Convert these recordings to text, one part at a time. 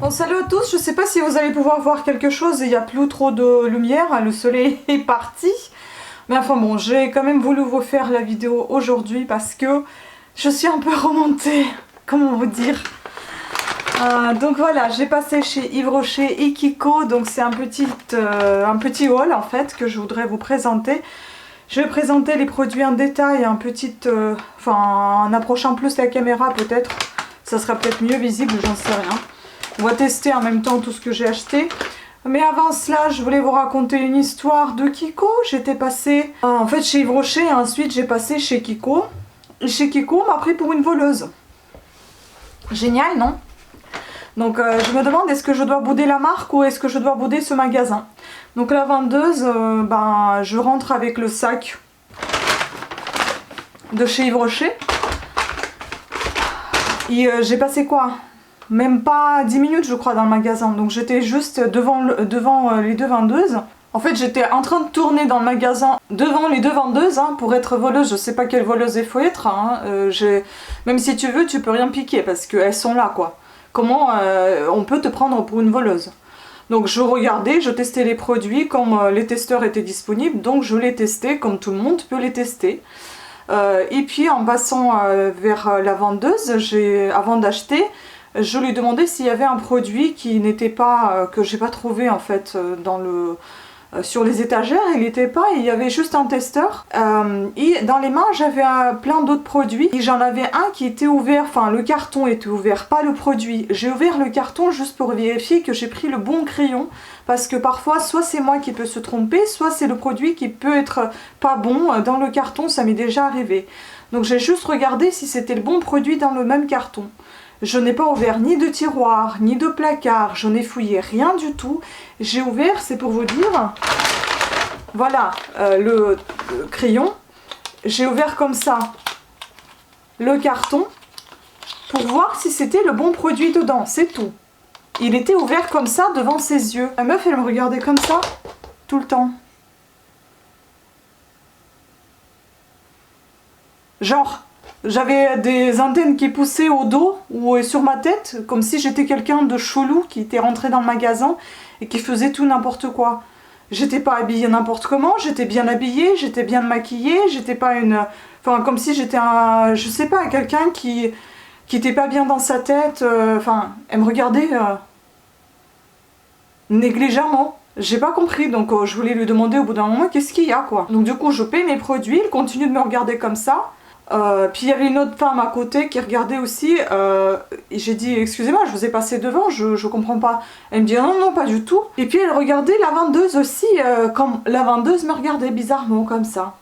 Bon, salut à tous, je sais pas si vous allez pouvoir voir quelque chose, il n'y a plus trop de lumière, le soleil est parti. Mais enfin bon, j'ai quand même voulu vous faire la vidéo aujourd'hui parce que je suis un peu remontée, comment vous dire. Donc voilà, j'ai passé chez Yves Rocher et Kiko, donc c'est un petit haul en fait que je voudrais vous présenter. Je vais présenter les produits en détail, en approchant plus la caméra peut-être, ça sera peut-être mieux visible, j'en sais rien. On va tester en même temps tout ce que j'ai acheté. Mais avant cela, je voulais vous raconter une histoire de Kiko. J'étais passée en fait chez Yves Rocher et ensuite j'ai passé chez Kiko. Et chez Kiko, on m'a pris pour une voleuse. Génial, non? Donc je me demande, est-ce que je dois bouder la marque ou est-ce que je dois bouder ce magasin? Donc la vendeuse, je rentre avec le sac de chez Yves Rocher. Et j'ai passé quoi? Même pas 10 minutes je crois dans le magasin, donc j'étais juste devant les deux vendeuses. En fait j'étais en train de tourner dans le magasin devant les deux vendeuses pour être voleuse. Je sais pas quelle voleuse il faut être, même si tu veux tu peux rien piquer parce qu'elles sont là quoi. Comment on peut te prendre pour une voleuse? Donc je regardais, je testais les produits comme les testeurs étaient disponibles, donc je les testais comme tout le monde peut les tester. Et puis en passant vers la vendeuse, avant d'acheter, je lui ai demandé s'il y avait un produit qui n'était pas, que j'ai pas trouvé en fait sur les étagères, il n'était pas, il y avait juste un testeur. Et dans les mains j'avais plein d'autres produits. Et j'en avais un qui était ouvert, enfin le carton était ouvert, pas le produit. J'ai ouvert le carton juste pour vérifier que j'ai pris le bon crayon. Parce que parfois, soit c'est moi qui peux se tromper, soit c'est le produit qui peut être pas bon. Dans le carton, ça m'est déjà arrivé. Donc j'ai juste regardé si c'était le bon produit dans le même carton. Je n'ai pas ouvert ni de tiroir, ni de placard, je n'ai fouillé rien du tout. J'ai ouvert, c'est pour vous dire, voilà le crayon. J'ai ouvert comme ça le carton pour voir si c'était le bon produit dedans, c'est tout. Il était ouvert comme ça devant ses yeux. La meuf elle me regardait comme ça tout le temps. Genre, j'avais des antennes qui poussaient au dos ou sur ma tête, comme si j'étais quelqu'un de chelou qui était rentré dans le magasin et qui faisait tout n'importe quoi. J'étais pas habillée n'importe comment, j'étais bien habillée, j'étais bien maquillée, j'étais pas une... Enfin, comme si j'étais un... Je sais pas, quelqu'un qui était pas bien dans sa tête. Elle me regardait négligemment. J'ai pas compris, donc je voulais lui demander au bout d'un moment qu'est-ce qu'il y a quoi. Donc du coup, je paie mes produits, il continue de me regarder comme ça. Puis il y avait une autre femme à côté qui regardait aussi, et j'ai dit excusez-moi je vous ai passé devant, je comprends pas. Elle me dit non non pas du tout. Et puis elle regardait la vendeuse aussi, comme la vendeuse me regardait bizarrement comme ça.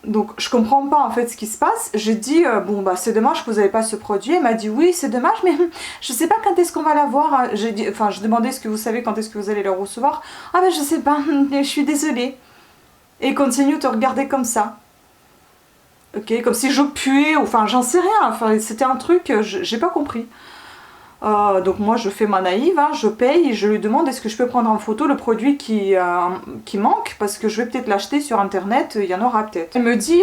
Donc je comprends pas en fait ce qui se passe. J'ai dit bon bah c'est dommage que vous n'avez pas ce produit. Elle m'a dit oui c'est dommage mais je sais pas quand est-ce qu'on va l'avoir. J'ai dit, enfin je demandais est-ce que vous savez quand est-ce que vous allez le recevoir. Ah ben je sais pas, je suis désolée. Et il continue de te regarder comme ça. Ok, comme si je puais, enfin j'en sais rien, enfin c'était un truc, j'ai pas compris. Donc moi je fais ma naïve, je paye et je lui demande est-ce que je peux prendre en photo le produit qui manque, parce que je vais peut-être l'acheter sur internet, il y en aura peut-être. Elle me dit,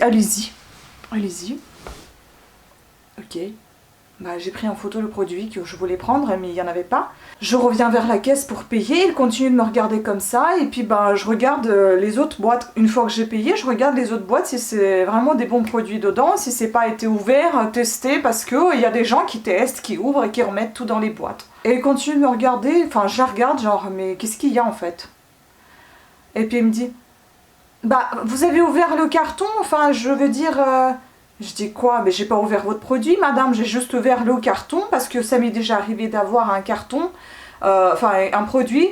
allez-y, allez-y. Ok, bah, j'ai pris en photo le produit que je voulais prendre mais il n'y en avait pas. Je reviens vers la caisse pour payer, il continue de me regarder comme ça et puis bah, je regarde les autres boîtes. Une fois que j'ai payé, je regarde les autres boîtes si c'est vraiment des bons produits dedans, si c'est pas été ouvert, testé, parce que il y a des gens qui testent, qui ouvrent et qui remettent tout dans les boîtes. Et il continue de me regarder, enfin je la regarde genre mais qu'est-ce qu'il y a en fait? Et puis il me dit bah vous avez ouvert le carton, enfin je veux dire... Je dis quoi? Mais j'ai pas ouvert votre produit, madame, j'ai juste ouvert le carton parce que ça m'est déjà arrivé d'avoir un carton, un produit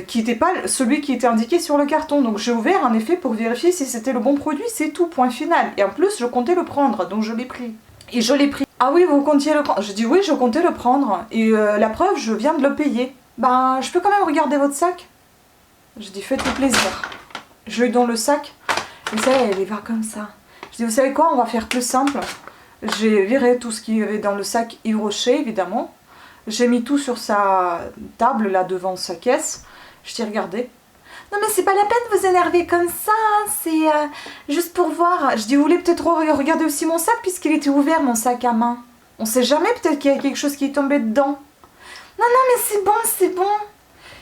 qui n'était pas celui qui était indiqué sur le carton. Donc j'ai ouvert en effet pour vérifier si c'était le bon produit, c'est tout, point final. Et en plus, je comptais le prendre, donc je l'ai pris. Et je l'ai pris. Ah oui, vous comptiez le prendre? Je dis oui, je comptais le prendre. Et la preuve, je viens de le payer. Ben, je peux quand même regarder votre sac? Je dis faites-le plaisir. Je lui donne le sac. Et ça, elle y va comme ça. Je dis, vous savez quoi, on va faire plus simple. J'ai viré tout ce qu'il y avait dans le sac Yves Rocher, évidemment. J'ai mis tout sur sa table, là, devant sa caisse. Je dis, regardez. Non, mais c'est pas la peine de vous énerver comme ça, c'est juste pour voir. Je dis, vous voulez peut-être regarder aussi mon sac, puisqu'il était ouvert, mon sac à main. On sait jamais, peut-être qu'il y a quelque chose qui est tombé dedans. Non, non, mais c'est bon, c'est bon.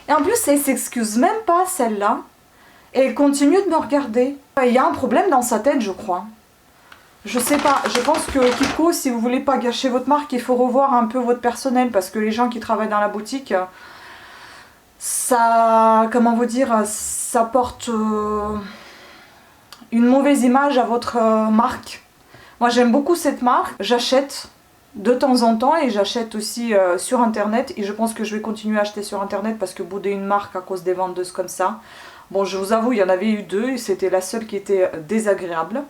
Et en plus, elle s'excuse même pas, celle-là. Et elle continue de me regarder. Il y a un problème dans sa tête, je crois. Je sais pas, je pense que Kiko, si vous voulez pas gâcher votre marque, il faut revoir un peu votre personnel. Parce que les gens qui travaillent dans la boutique, ça, comment vous dire, ça porte une mauvaise image à votre marque. Moi, j'aime beaucoup cette marque. J'achète de temps en temps et j'achète aussi sur internet. Et je pense que je vais continuer à acheter sur internet parce que bouder une marque à cause des vendeuses comme ça. Bon, je vous avoue, il y en avait eu 2 et c'était la seule qui était désagréable.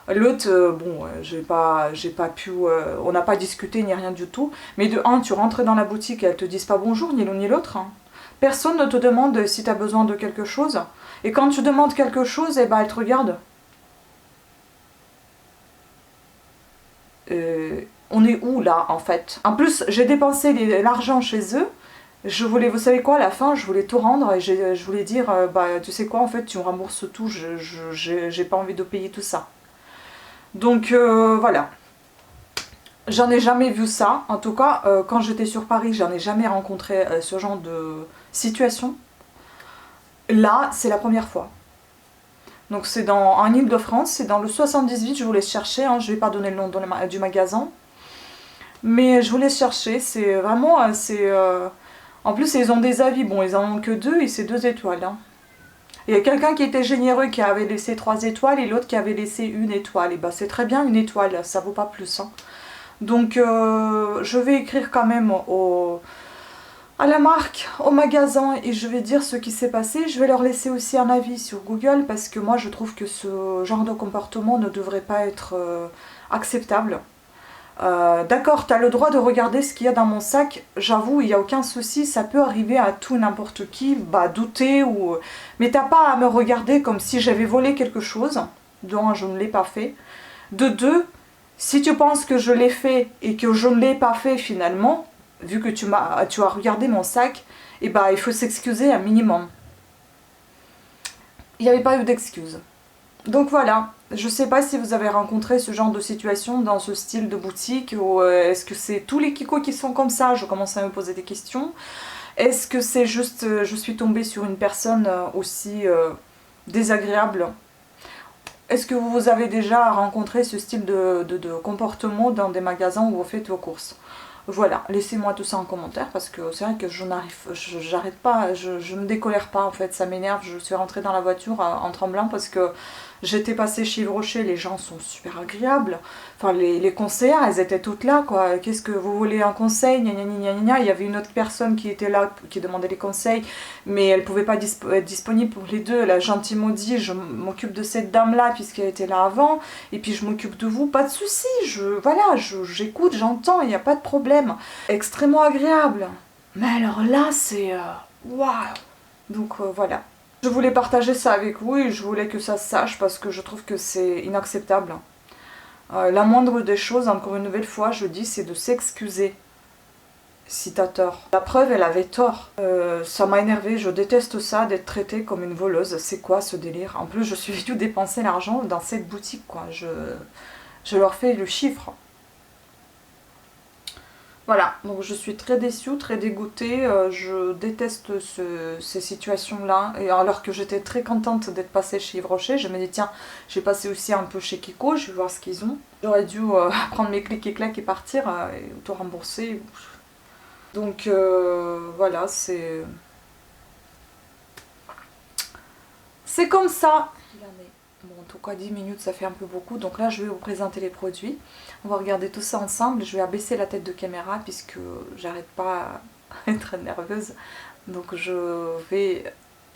L'autre, bon, j'ai pas pu, on n'a pas discuté ni rien du tout. Mais de un, tu rentres dans la boutique et elles te disent pas bonjour, ni l'un ni l'autre. Hein. Personne ne te demande si tu as besoin de quelque chose. Et quand tu demandes quelque chose, eh ben, elles te regardent. On est où là en fait? En plus, j'ai dépensé l'argent chez eux. Je voulais, vous savez quoi, à la fin, je voulais tout rendre et je voulais dire, bah tu sais quoi, en fait, tu me rembourses tout, j'ai pas envie de payer tout ça. Donc voilà. J'en ai jamais vu ça. En tout cas, quand j'étais sur Paris, j'en ai jamais rencontré ce genre de situation. Là, c'est la première fois. Donc c'est en Ile-de-France, c'est dans le 78, je vous laisse chercher, hein, je ne vais pas donner le nom du magasin. Mais je vous laisse chercher, c'est vraiment... En plus, ils ont des avis, bon, ils en ont que 2 et c'est 2 étoiles. Hein. Il y a quelqu'un qui était généreux qui avait laissé 3 étoiles et l'autre qui avait laissé 1 étoile. Et bah c'est très bien 1 étoile, ça vaut pas plus. Hein. Donc je vais écrire quand même à la marque, au magasin, et je vais dire ce qui s'est passé. Je vais leur laisser aussi un avis sur Google parce que moi je trouve que ce genre de comportement ne devrait pas être acceptable. D'accord, tu as le droit de regarder ce qu'il y a dans mon sac, j'avoue, il n'y a aucun souci, ça peut arriver à tout n'importe qui, bah douter ou... Mais t'as pas à me regarder comme si j'avais volé quelque chose, de un, je ne l'ai pas fait. De 2, si tu penses que je l'ai fait et que je ne l'ai pas fait finalement, vu que tu as regardé mon sac, et bah il faut s'excuser un minimum. Il n'y avait pas eu d'excuses. Donc voilà, je sais pas si vous avez rencontré ce genre de situation dans ce style de boutique, ou est-ce que c'est tous les Kiko qui sont comme ça? Je commence à me poser des questions. Est-ce que c'est juste, je suis tombée sur une personne aussi désagréable? Est-ce que vous avez déjà rencontré ce style de comportement dans des magasins où vous faites vos courses? Voilà, laissez-moi tout ça en commentaire parce que c'est vrai que j'arrête pas, je me décolère pas en fait, ça m'énerve. Je suis rentrée dans la voiture en tremblant parce que j'étais passée chez Yves Rocher, les gens sont super agréables. Enfin, les conseillères, elles étaient toutes là, quoi. Qu'est-ce que vous voulez un conseil? Gna, gna, gna, gna, gna. Il y avait une autre personne qui était là, qui demandait des conseils, mais elle pouvait pas être disponible pour les deux. Elle a gentiment dit, je m'occupe de cette dame-là puisqu'elle était là avant, et puis je m'occupe de vous, pas de souci. Voilà, j'écoute, j'entends, il n'y a pas de problème. Extrêmement agréable. Mais alors là, c'est... waouh. Donc voilà. Je voulais partager ça avec vous et je voulais que ça se sache parce que je trouve que c'est inacceptable. La moindre des choses, encore une nouvelle fois, je dis, c'est de s'excuser si t'as tort. La preuve, elle avait tort. Ça m'a énervé, je déteste ça, d'être traitée comme une voleuse. C'est quoi ce délire? En plus, je suis venue dépenser l'argent dans cette boutique, quoi. Je leur fais le chiffre. Voilà, donc je suis très déçue, très dégoûtée, je déteste ces situations-là, et alors que j'étais très contente d'être passée chez Yves Rocher, je me dis tiens, j'ai passé aussi un peu chez Kiko, je vais voir ce qu'ils ont. J'aurais dû prendre mes clics et claques et partir, et tout rembourser. Donc voilà, c'est comme ça. Bon, en tout cas 10 minutes ça fait un peu beaucoup, donc là je vais vous présenter les produits. On va regarder tout ça ensemble, je vais abaisser la tête de caméra puisque j'arrête pas à être nerveuse. Donc je vais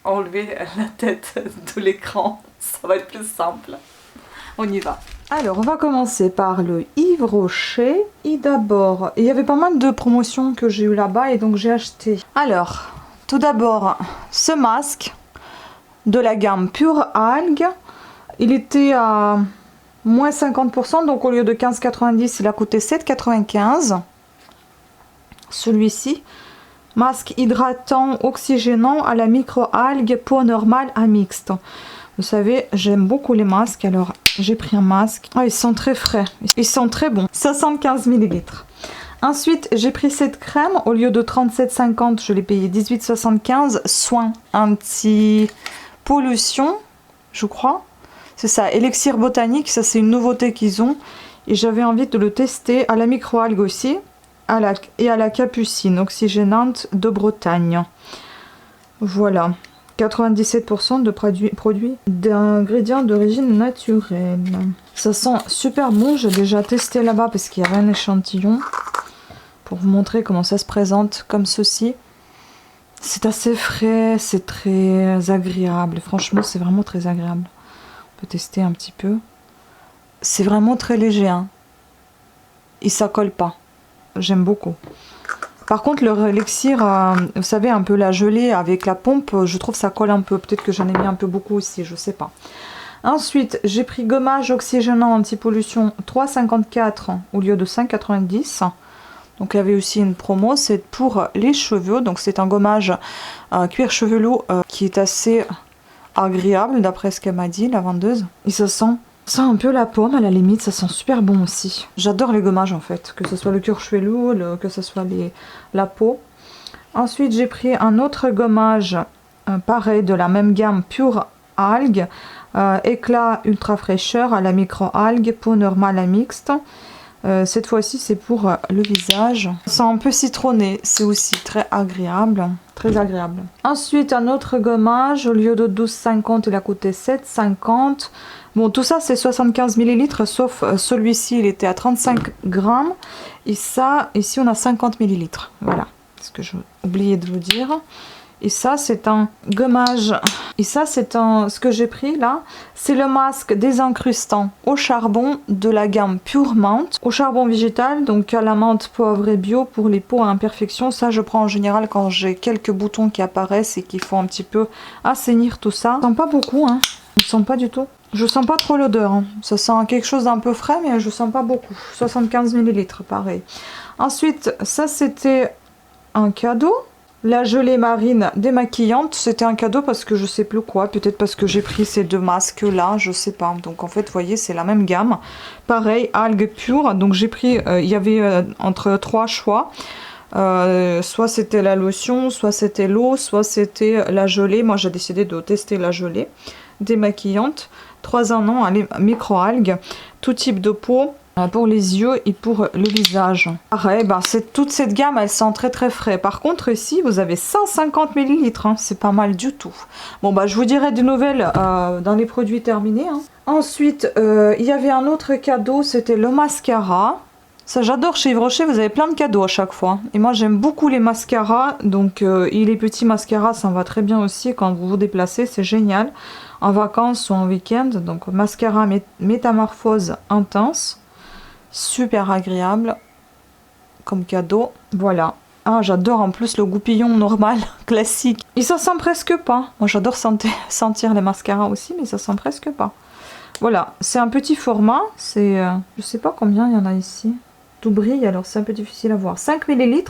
enlever la tête de l'écran, ça va être plus simple. On y va. Alors on va commencer par le Yves Rocher. Et d'abord, il y avait pas mal de promotions que j'ai eu là-bas et donc j'ai acheté. Alors, tout d'abord ce masque de la gamme Pure Algue. Il était à moins 50%, donc au lieu de 15,90, il a coûté 7,95. Celui-ci, masque hydratant oxygénant à la micro-algue, peau normale à mixte. Vous savez, j'aime beaucoup les masques, alors j'ai pris un masque. Ah, ils sont très frais, ils sont très bons. 75 ml. Ensuite, j'ai pris cette crème. Au lieu de 37,50, je l'ai payé 18,75. Soin anti-pollution, je crois. C'est ça, élixir botanique. Ça, c'est une nouveauté qu'ils ont. Et j'avais envie de le tester à la microalgue aussi. Et à la capucine oxygénante de Bretagne. Voilà. 97% de produits d'ingrédients d'origine naturelle. Ça sent super bon. J'ai déjà testé là-bas parce qu'il y avait un échantillon. Pour vous montrer comment ça se présente comme ceci. C'est assez frais, c'est très agréable. Franchement, c'est vraiment très agréable. On peut tester un petit peu. C'est vraiment très léger. Hein. Et ça colle pas. J'aime beaucoup. Par contre, le élixir, vous savez, un peu la gelée avec la pompe, je trouve ça colle un peu. Peut-être que j'en ai mis un peu beaucoup aussi, je sais pas. Ensuite, j'ai pris gommage oxygénant anti-pollution 3,54 au lieu de 5,90. Donc il y avait aussi une promo, c'est pour les cheveux. Donc c'est un gommage cuir chevelu qui est assez agréable d'après ce qu'elle m'a dit, la vendeuse. Et ça sent un peu la pomme à la limite, ça sent super bon aussi. J'adore les gommages en fait, que ce soit le cuir chevelu, que ce soit la peau. Ensuite j'ai pris un autre gommage, pareil de la même gamme, Pure Algue, éclat ultra fraîcheur à la micro-algue, peau normale à mixte. Cette fois-ci c'est pour le visage. Ça sent un peu citronné, c'est aussi très agréable. Très agréable. Ensuite un autre gommage, au lieu de 12,50 il a coûté 7,50. Bon tout ça c'est 75 ml sauf celui-ci il était à 35 grammes. Et ça ici on a 50 ml. Voilà, ce que j'ai oublié de vous dire. Et ça c'est un gommage. Et ça c'est ce que j'ai pris là. C'est le masque désincrustant au charbon de la gamme Pure Menthe. Au charbon végétal, donc à la menthe poivre et bio pour les peaux à imperfection. Ça je prends en général quand j'ai quelques boutons qui apparaissent et qu'il faut un petit peu assainir tout ça. Je sens pas beaucoup hein. Je sens pas du tout. Je sens pas trop l'odeur. Hein. Ça sent quelque chose d'un peu frais mais je sens pas beaucoup. 75 ml pareil. Ensuite ça c'était un cadeau. La gelée marine démaquillante, c'était un cadeau parce que je sais plus quoi, peut-être parce que j'ai pris ces deux masques là, je sais pas. Donc en fait, vous voyez, c'est la même gamme. Pareil, algues pures, donc j'ai pris, il y avait entre 3 choix. Soit c'était la lotion, soit c'était l'eau, soit c'était la gelée. Moi j'ai décidé de tester la gelée démaquillante. 3 en 1, micro-algues, tout type de peau. Pour les yeux et pour le visage. Pareil, bah, toute cette gamme, elle sent très très frais. Par contre, ici, vous avez 150 ml. Hein, c'est pas mal du tout. Bon, bah, je vous dirai des nouvelles dans les produits terminés. Hein. Ensuite, il y avait un autre cadeau, c'était le mascara. Ça, j'adore chez Yves Rocher, vous avez plein de cadeaux à chaque fois. Et moi, j'aime beaucoup les mascaras. Donc, et les petits mascaras, ça va très bien aussi quand vous vous déplacez. C'est génial. En vacances ou en week-end. Donc, mascara métamorphose intense. Super agréable comme cadeau. Voilà. Ah, j'adore en plus le goupillon normal, classique. Et ça sent presque pas. Moi, j'adore sentir les mascaras aussi, mais ça sent presque pas. Voilà. C'est un petit format. C'est, je sais pas combien il y en a ici. Tout brille, alors c'est un peu difficile à voir. 5 ml.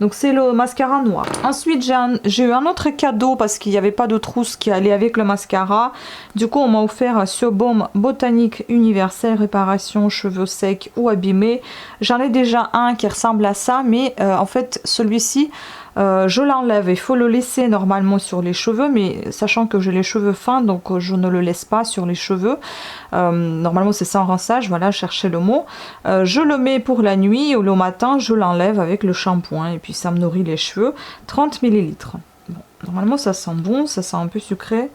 Donc, c'est le mascara noir. Ensuite, j'ai eu un autre cadeau parce qu'il n'y avait pas de trousse qui allait avec le mascara. Du coup, on m'a offert ce baume botanique universel réparation cheveux secs ou abîmés. J'en ai déjà un qui ressemble à ça, mais en fait, celui-ci, je l'enlève. Il faut le laisser normalement sur les cheveux, mais sachant que j'ai les cheveux fins, donc je ne le laisse pas sur les cheveux. Normalement, c'est sans rinçage. Voilà, cherchez le mot. Je le mets pour la nuit ou le matin, je l'enlève avec le shampoing. Et puis ça me nourrit les cheveux. 30 ml. Bon, normalement ça sent bon, ça sent un peu sucré.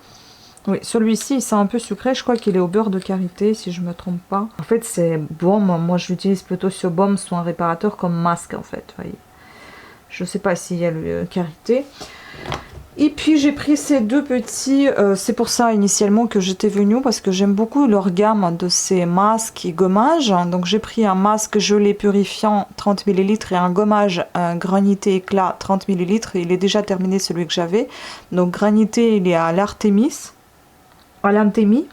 Oui, celui-ci il sent un peu sucré, je crois qu'il est au beurre de karité si je me trompe pas. En fait c'est baume, moi j'utilise plutôt ce baume soin réparateur comme masque en fait, voyez. Je sais pas s'il y a le karité. Et puis j'ai pris ces deux petits, c'est pour ça initialement que j'étais venue, parce que j'aime beaucoup leur gamme de ces masques et gommages. Donc j'ai pris un masque gelé purifiant 30 ml et un gommage granité éclat 30 ml. Il est déjà terminé celui que j'avais. Donc granité il est à l'Artémis, à l'Antémie,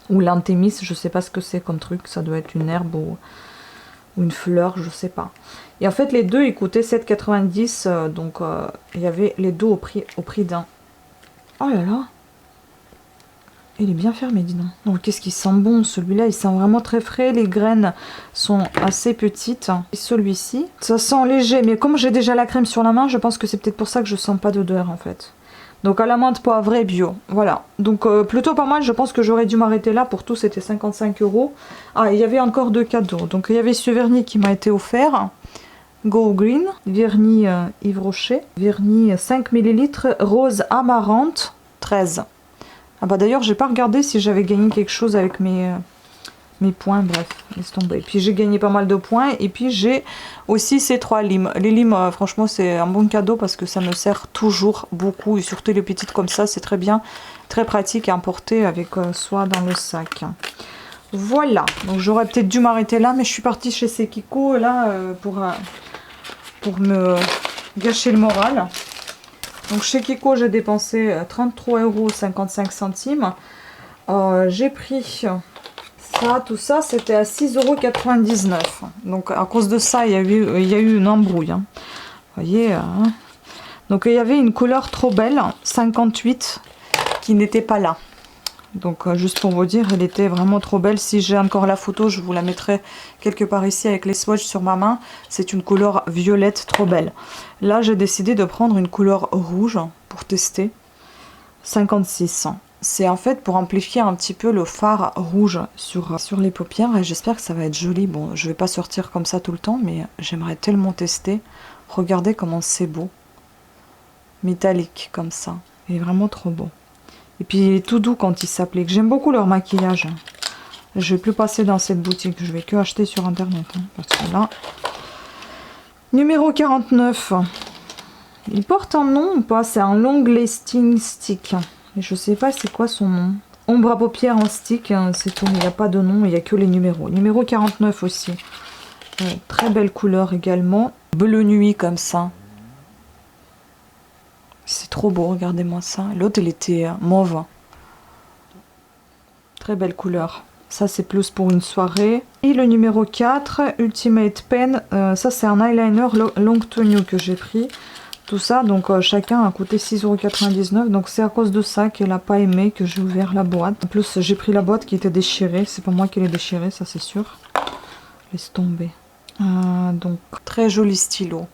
ou l'Antémis, je sais pas ce que c'est comme truc, ça doit être une herbe ou une fleur, je sais pas. Et en fait les deux ils coûtaient 7,90 donc il y avait les deux au prix d'un. Oh là là, Il est bien fermé, dis donc. Donc qu'est-ce qu'il sent bon celui-là, il sent vraiment très frais. Les graines sont assez petites. Et celui-ci, ça sent léger, mais comme j'ai déjà la crème sur la main, je pense que c'est peut-être pour ça que je sens pas d'odeur en fait. Donc à la menthe poivrée bio, voilà. Donc plutôt pas mal, je pense que j'aurais dû m'arrêter là. Pour tout, c'était 55 €. Ah, il y avait encore 2 cadeaux. Donc il y avait ce vernis qui m'a été offert. Go Green, vernis Yves Rocher, vernis 5 ml, rose amarante, 13. Ah bah d'ailleurs, j'ai pas regardé si j'avais gagné quelque chose avec mes points, bref, laisse tomber. Et puis j'ai gagné pas mal de points, et puis j'ai aussi ces 3 limes. Les limes, franchement, c'est un bon cadeau parce que ça me sert toujours beaucoup, et surtout les petites comme ça, c'est très bien, très pratique à emporter avec soi dans le sac. Voilà, donc j'aurais peut-être dû m'arrêter là, mais je suis partie chez Sekiko là pour me gâcher le moral. Donc chez Kiko, j'ai dépensé 33,55 €. J'ai pris ça, tout ça, c'était à 6,99 €. Donc à cause de ça, il y a eu une embrouille. Hein. Vous voyez Donc il y avait une couleur trop belle, 58, qui n'était pas là. Donc juste pour vous dire, elle était vraiment trop belle. Si j'ai encore la photo, je vous la mettrai quelque part ici avec les swatchs sur ma main. C'est une couleur violette trop belle. Là, j'ai décidé de prendre une couleur rouge pour tester. 56. C'est en fait pour amplifier un petit peu le fard rouge sur les paupières. Et j'espère que ça va être joli. Bon, je vais pas sortir comme ça tout le temps, mais j'aimerais tellement tester. Regardez comment c'est beau. Métallique comme ça. Il est vraiment trop beau. Et puis il est tout doux quand il s'applique. J'aime beaucoup leur maquillage. Je vais plus passer dans cette boutique. Je vais que acheter sur internet. Hein, parce que là... Numéro 49. Il porte un nom ou pas? C'est un long lasting stick. Et je sais pas c'est quoi son nom. Ombre à paupières en stick. Hein, c'est tout. Il n'y a pas de nom. Il n'y a que les numéros. Numéro 49 aussi. Très belle couleur également. Bleu nuit comme ça. C'est trop beau, regardez-moi ça. L'autre, elle était mauve. Très belle couleur. Ça, c'est plus pour une soirée. Et le numéro 4, Ultimate Pen. Ça, c'est un eyeliner long tenue que j'ai pris. Tout ça, donc chacun a coûté 6,99 €. Donc c'est à cause de ça qu'elle n'a pas aimé que j'ai ouvert la boîte. En plus, j'ai pris la boîte qui était déchirée. C'est pas moi qui l'ai déchirée, ça c'est sûr. Laisse tomber. Donc, très joli stylo.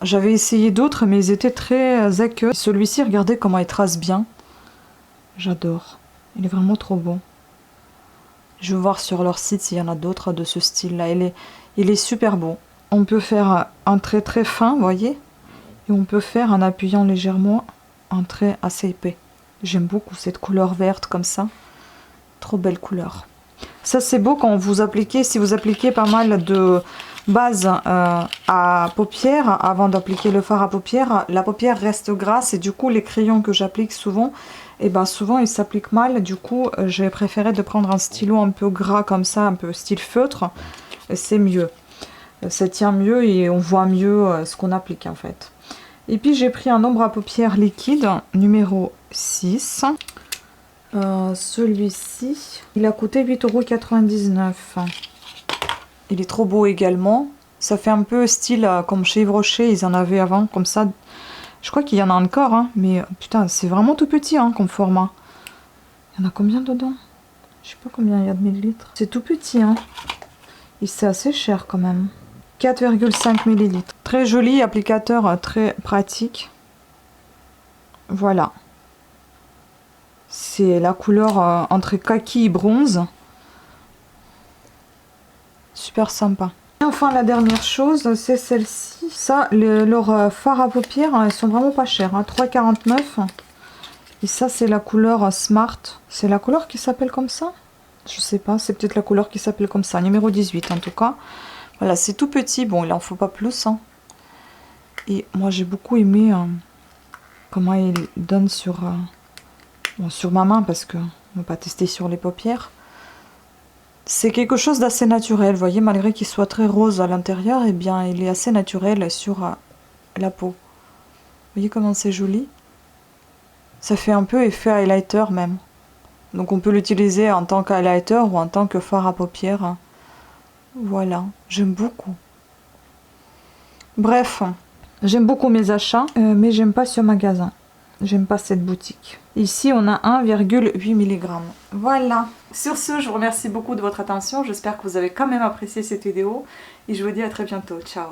J'avais essayé d'autres, mais ils étaient très aqueux. Celui-ci, regardez comment il trace bien. J'adore. Il est vraiment trop beau. Je vais voir sur leur site s'il y en a d'autres de ce style-là. Il est super beau. On peut faire un trait très fin, vous voyez. Et on peut faire, en appuyant légèrement, un trait assez épais. J'aime beaucoup cette couleur verte comme ça. Trop belle couleur. Ça, c'est beau quand vous appliquez, si vous appliquez pas mal de... base à paupières, avant d'appliquer le fard à paupières, la paupière reste grasse et du coup les crayons que j'applique souvent, et ben souvent ils s'appliquent mal. Du coup j'ai préféré de prendre un stylo un peu gras comme ça, un peu style feutre, c'est mieux, ça tient mieux et on voit mieux ce qu'on applique en fait. Et puis j'ai pris un ombre à paupières liquide numéro 6. Celui-ci il a coûté 8,99 €. Il est trop beau également. Ça fait un peu style comme chez Yves Rocher, ils en avaient avant, comme ça. Je crois qu'il y en a encore, hein, mais putain, c'est vraiment tout petit hein, comme format. Il y en a combien dedans? Je sais pas combien il y a de millilitres. C'est tout petit, hein. Et c'est assez cher quand même. 4,5 ml. Très joli applicateur, très pratique. Voilà. C'est la couleur entre kaki et bronze. Super sympa. Et enfin la dernière chose, c'est celle-ci. Ça, leurs fards à paupières, elles sont vraiment pas chères. Hein, 3,49 €. Et ça, c'est la couleur Smart. C'est la couleur qui s'appelle comme ça? Je sais pas, c'est peut-être la couleur qui s'appelle comme ça. Numéro 18 en tout cas. Voilà, c'est tout petit. Bon, il en faut pas plus. Hein. Et moi, j'ai beaucoup aimé comment il donne sur ma main parce que on va pas tester sur les paupières. C'est quelque chose d'assez naturel, vous voyez, malgré qu'il soit très rose à l'intérieur, eh bien, il est assez naturel sur la peau. Vous voyez comment c'est joli? Ça fait un peu effet highlighter même. Donc on peut l'utiliser en tant qu'highlighter ou en tant que fard à paupières. Voilà, j'aime beaucoup. Bref, j'aime beaucoup mes achats, mais j'aime pas ce magasin. j'aime pas cette boutique. Ici, on a 1,8 mg. Voilà. Sur ce, je vous remercie beaucoup de votre attention. J'espère que vous avez quand même apprécié cette vidéo. Et je vous dis à très bientôt. Ciao.